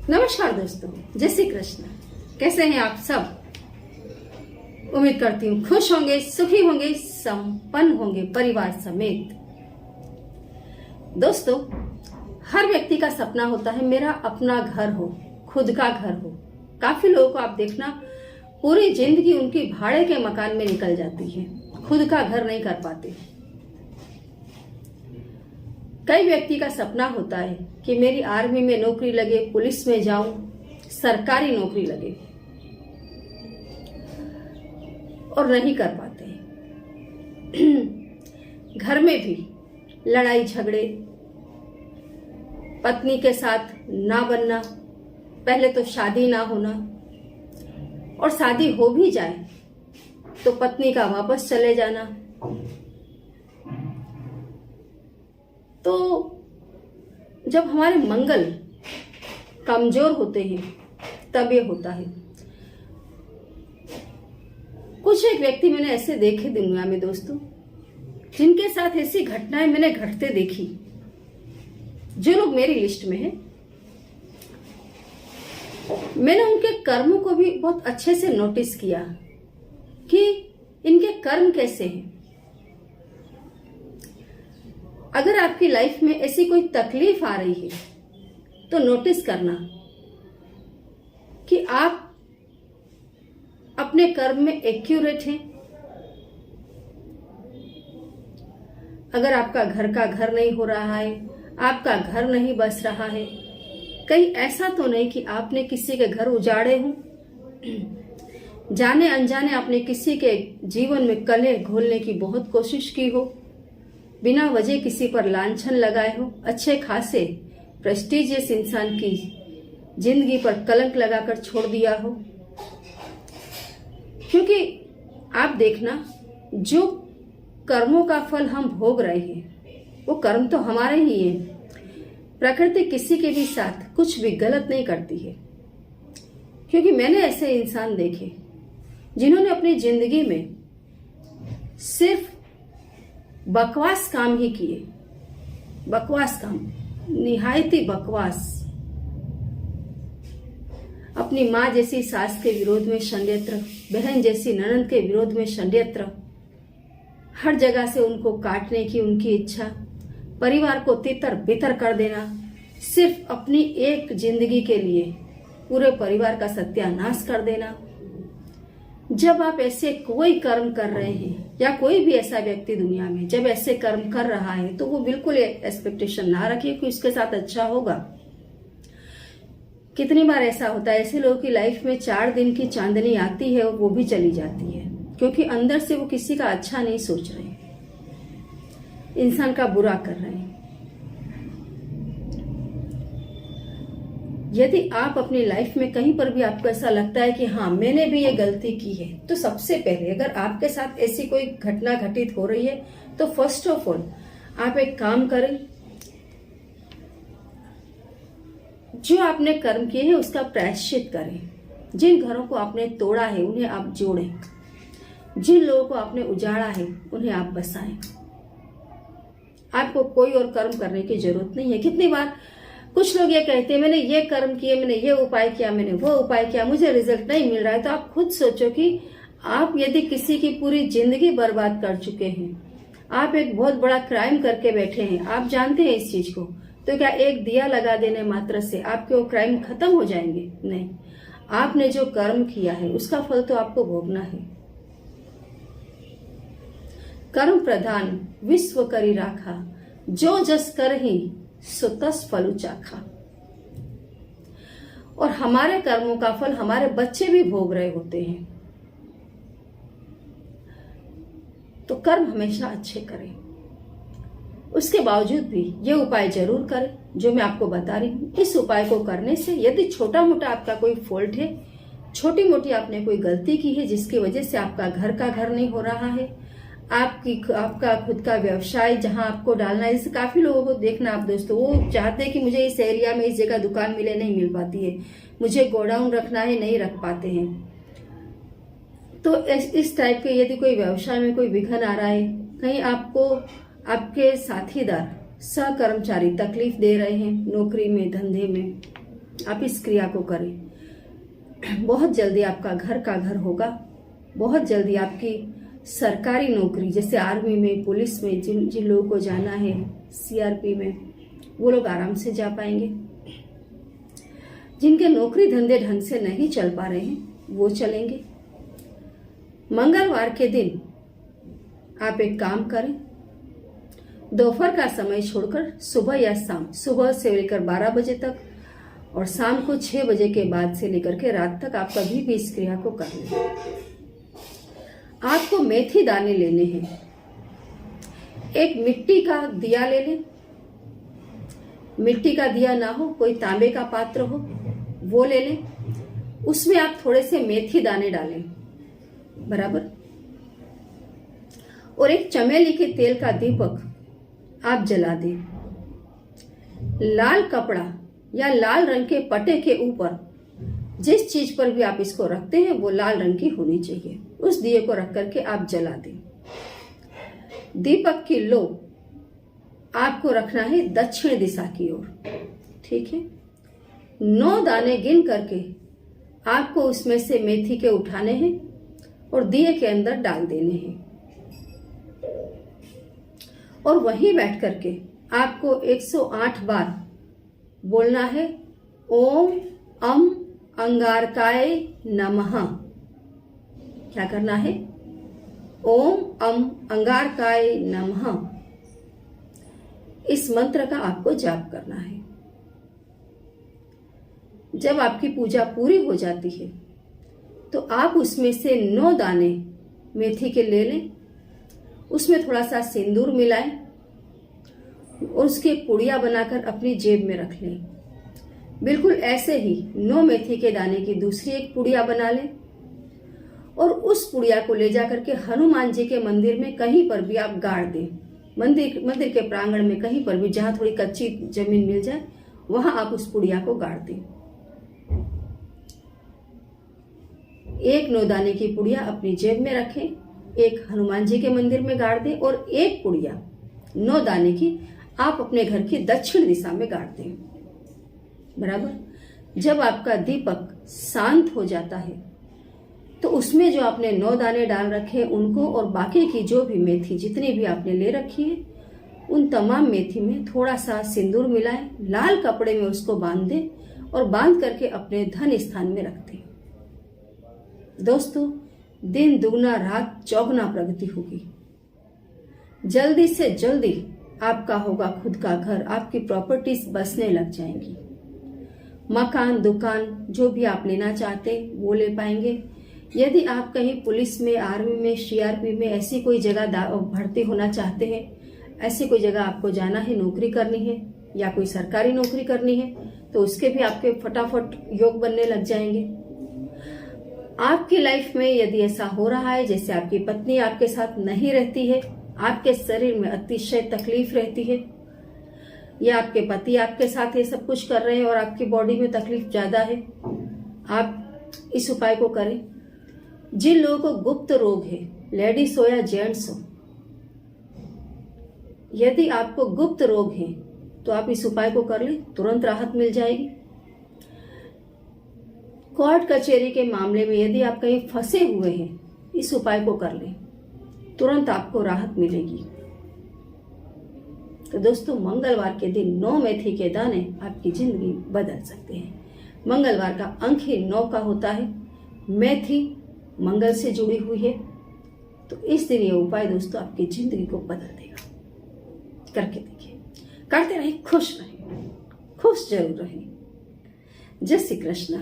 नमस्कार दोस्तों, जय श्री कृष्ण। कैसे हैं आप सब? उम्मीद करती हूँ खुश होंगे, सुखी होंगे, संपन्न होंगे परिवार समेत। दोस्तों, हर व्यक्ति का सपना होता है मेरा अपना घर हो, खुद का घर हो। काफी लोगों को आप देखना पूरी जिंदगी उनकी भाड़े के मकान में निकल जाती है, खुद का घर नहीं कर पाते। कई व्यक्ति का सपना होता है कि मेरी आर्मी में नौकरी लगे, पुलिस में जाऊं, सरकारी नौकरी लगे, और नहीं कर पाते। घर में भी लड़ाई झगड़े, पत्नी के साथ ना बनना, पहले तो शादी ना होना, और शादी हो भी जाए तो पत्नी का वापस चले जाना। तो जब हमारे मंगल कमजोर होते हैं तब ये होता है। कुछ एक व्यक्ति मैंने ऐसे देखे दुनिया में दोस्तों, जिनके साथ ऐसी घटनाएं मैंने घटते देखी, जो लोग मेरी लिस्ट में हैं। मैंने उनके कर्मों को भी बहुत अच्छे से नोटिस किया कि इनके कर्म कैसे हैं। अगर आपकी लाइफ में ऐसी कोई तकलीफ आ रही है तो नोटिस करना कि आप अपने कर्म में एक्यूरेट हैं। अगर आपका घर का घर नहीं हो रहा है, आपका घर नहीं बस रहा है, कहीं ऐसा तो नहीं कि आपने किसी के घर उजाड़े हों, जाने अनजाने आपने किसी के जीवन में कलह घोलने की बहुत कोशिश की हो, बिना वजह किसी पर लांछन लगाए हो, अच्छे खासे प्रेस्टिजियस इंसान की जिंदगी पर कलंक लगाकर छोड़ दिया हो। क्योंकि आप देखना, जो कर्मों का फल हम भोग रहे हैं वो कर्म तो हमारे ही हैं। प्रकृति किसी के भी साथ कुछ भी गलत नहीं करती है। क्योंकि मैंने ऐसे इंसान देखे जिन्होंने अपनी जिंदगी में सिर्फ बकवास काम ही किए, बकवास काम, निहायती बकवास। अपनी माँ जैसी सास के विरोध में षड्यंत्र, बहन जैसी ननद के विरोध में षड्यंत्र, हर जगह से उनको काटने की उनकी इच्छा, परिवार को तितर बितर कर देना, सिर्फ अपनी एक जिंदगी के लिए पूरे परिवार का सत्यानाश कर देना। जब आप ऐसे कोई कर्म कर रहे हैं, या कोई भी ऐसा व्यक्ति दुनिया में जब ऐसे कर्म कर रहा है, तो वो बिल्कुल एक्सपेक्टेशन ना रखिए कि उसके साथ अच्छा होगा। कितनी बार ऐसा होता है, ऐसे लोगों की लाइफ में 4 दिन की चांदनी आती है और वो भी चली जाती है, क्योंकि अंदर से वो किसी का अच्छा नहीं सोच रहे, इंसान का बुरा कर रहे हैं। यदि आप अपनी लाइफ में कहीं पर भी आपको ऐसा लगता है कि हाँ मैंने भी ये गलती की है, तो सबसे पहले अगर आपके साथ ऐसी कोई घटना घटित हो रही है तो फर्स्ट ऑफ ऑल आप एक काम करें, जो आपने कर्म किए हैं उसका प्रायश्चित करें। जिन घरों को आपने तोड़ा है उन्हें आप जोड़ें, जिन लोगों को आपने उजाड़ा है उन्हें आप बसाएं। आपको कोई और कर्म करने की जरूरत नहीं है। कितनी बार कुछ लोग ये कहते हैं मैंने ये कर्म किए, मैंने ये उपाय किया, मैंने वो उपाय किया, मुझे रिजल्ट नहीं मिल रहा है। तो आप खुद सोचो कि आप यदि किसी की पूरी जिंदगी बर्बाद कर चुके हैं, आप एक बहुत बड़ा क्राइम करके बैठे हैं, आप जानते हैं इस चीज को, तो क्या एक दिया लगा देने मात्र से आपके वो क्राइम खत्म हो जाएंगे? नहीं, आपने जो कर्म किया है उसका फल तो आपको भोगना है। कर्म प्रधान विश्व करी राखा, जो जस कर ही सो तस फलु चाखा। और हमारे कर्मों का फल हमारे बच्चे भी भोग रहे होते हैं। तो कर्म हमेशा अच्छे करें। उसके बावजूद भी ये उपाय जरूर करें जो मैं आपको बता रही हूं। इस उपाय को करने से यदि छोटा मोटा आपका कोई फॉल्ट है, छोटी मोटी आपने कोई गलती की है जिसकी वजह से आपका घर का घर नहीं हो रहा है, आपका खुद का व्यवसाय जहां आपको डालना है, जैसे काफी लोगों को देखना आप दोस्तों, वो चाहते हैं कि मुझे इस एरिया में इस जगह दुकान मिले, नहीं मिल पाती है, मुझे गोडाउन रखना है, नहीं रख पाते हैं। तो इस टाइप के यदि कोई व्यवसाय में कोई विघन आ रहा है, कहीं आपको आपके साथीदार सहकर्मचारी तकलीफ दे रहे हैं, नौकरी में, धंधे में, आप इस क्रिया को करें। बहुत जल्दी आपका घर का घर होगा। बहुत जल्दी आपकी सरकारी नौकरी, जैसे आर्मी में, पुलिस में, जिन जिन लोगों को जाना है, सीआरपी में, वो लोग आराम से जा पाएंगे। जिनके नौकरी धंधे ढंग से नहीं चल पा रहे हैं वो चलेंगे। मंगलवार के दिन आप एक काम करें, दोपहर का समय छोड़कर सुबह या शाम, सुबह से लेकर 12 बजे तक और शाम को 6 बजे के बाद से लेकर के रात तक आप कभी भी इस क्रिया को कर लें। आपको मेथी दाने लेने हैं। एक मिट्टी का दिया ले लें। मिट्टी का दिया ना हो, कोई तांबे का पात्र हो वो ले लें। उसमें आप थोड़े से मेथी दाने डालें, बराबर। और एक चमेली के तेल का दीपक आप जला दें। लाल कपड़ा या लाल रंग के पटे के ऊपर जिस चीज पर भी आप इसको रखते हैं वो लाल रंग की होनी चाहिए। उस दिए को रख करके आप जला दें। दीपक की लो आपको रखना है दक्षिण दिशा की ओर, ठीक है। 9 दाने गिन करके आपको उसमें से मेथी के उठाने हैं और दिए के अंदर डाल देने हैं। और वहीं बैठ करके आपको 108 बार बोलना है, ओम अम अंगारकाय नमः। क्या करना है? ओम अम अंगारकाय नमः। इस मंत्र का आपको जाप करना है। जब आपकी पूजा पूरी हो जाती है तो आप उसमें से 9 दाने मेथी के ले लें। उसमें थोड़ा सा सिंदूर मिलाएं और उसके पुड़िया बनाकर अपनी जेब में रख लें। बिल्कुल ऐसे ही 9 मेथी के दाने की दूसरी एक पुड़िया बना लें और उस पुड़िया को ले जाकर के हनुमान जी के मंदिर में कहीं पर भी आप गाड़ दें। मंदिर के प्रांगण में कहीं पर भी जहां थोड़ी कच्ची जमीन मिल जाए वहां आप उस पुड़िया को गाड़ दें। एक 9 दाने की पुड़िया अपनी जेब में रखें, एक हनुमान जी के मंदिर में गाड़ दें और एक पुड़िया 9 दाने की आप अपने घर की दक्षिण दिशा में गाड़ दें, बराबर। जब आपका दीपक शांत हो जाता है तो उसमें जो आपने 9 दाने डाल रखे उनको और बाकी की जो भी मेथी जितनी भी आपने ले रखी है उन तमाम मेथी में थोड़ा सा सिंदूर मिलाएं, लाल कपड़े में उसको बांध दें और बांध करके अपने धन स्थान में रख दें। दोस्तों, दिन दुगना रात चौगुना प्रगति होगी। जल्दी से जल्दी आपका होगा खुद का घर, आपकी प्रॉपर्टीज बसने लग जाएंगी। मकान, दुकान जो भी आप लेना चाहते वो ले पाएंगे। यदि आप कहीं पुलिस में, आर्मी में, सीआरपी में ऐसी कोई जगह भर्ती होना चाहते हैं, ऐसी कोई जगह आपको जाना है, नौकरी करनी है या कोई सरकारी नौकरी करनी है तो उसके भी आपके फटाफट योग बनने लग जाएंगे। आपकी लाइफ में यदि ऐसा हो रहा है जैसे आपकी पत्नी आपके साथ नहीं रहती है, आपके शरीर में अतिशय तकलीफ रहती है, या आपके पति आपके साथ ये सब कुछ कर रहे हैं और आपकी बॉडी में तकलीफ ज्यादा है, आप इस उपाय को करें। जिन लोगों को गुप्त रोग है, लेडीज हो या जेंट्स हो, यदि आपको गुप्त रोग है तो आप इस उपाय को कर लें, तुरंत राहत मिल जाएगी। कोर्ट कचहरी के मामले में यदि आप कहीं फंसे हुए हैं, इस उपाय को कर लें, तुरंत आपको राहत मिलेगी। तो दोस्तों, मंगलवार के दिन 9 मेथी के दाने आपकी जिंदगी बदल सकते हैं। मंगलवार का अंक ही 9 का होता है। मेथी मंगल से जुड़ी हुई है, तो इस दिन ये उपाय दोस्तों आपकी जिंदगी को बदल देगा। करके देखिए, करते रहें, खुश रहें, खुश जरूर रहें। जय श्री कृष्ण।